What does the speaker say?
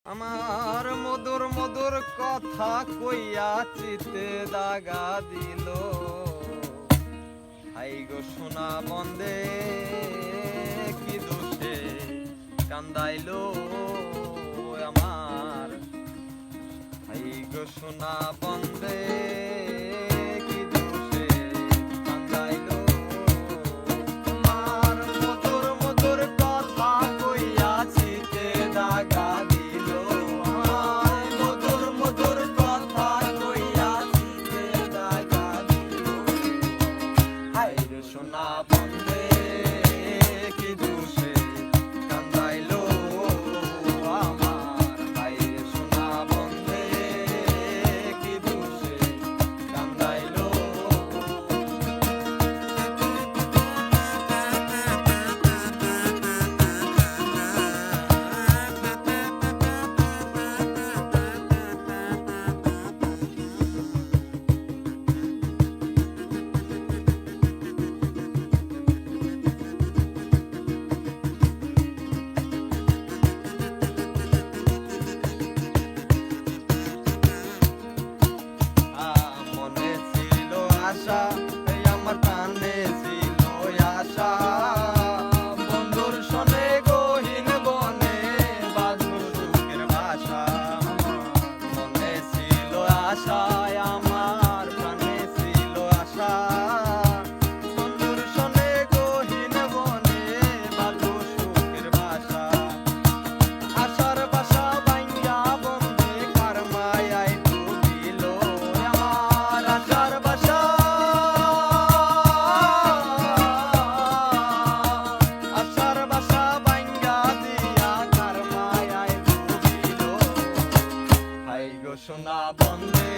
আমার মধুর মধুর কথা কইয়া চিতে দাগা দিল। হাই গো সোনা বন্দে কি দোষে কান্দাইলো আমার। হাই গো সোনা বন্দে কি দোষে কান্দাইলো। আমার মধুর মধুর কথা কইয়া চিতে দাগা দিল। মধুর মধুর কথা কইয়া চিতে দাগা দিল। হাই রে সোনা বন্দে কি দোষে কান্দাইলো আমার। হাই রে সোনা বন্দে কি দোষে কান্দাইলো। মনে ছিল আশা, এই আমার প্রাণে ছিল আশা। বন্ধুর শোনে গহীন বনে বাঁধল সুখের বাসা। মনে ছিল আশা, আমার প্রাণে ছিল আশা। বন্ধুর শোনে গহীন বনে বাঁধল সুখের বাসা। আশার বাসা ভাঙ্গা বন্ধে কার মায়ায় ডুবিল আমার। আশার বাসা, আশার বাসা ভাঙ্গা দিয়া কার মায়ায় ডুবিল। হাই গো সোনা বন্দে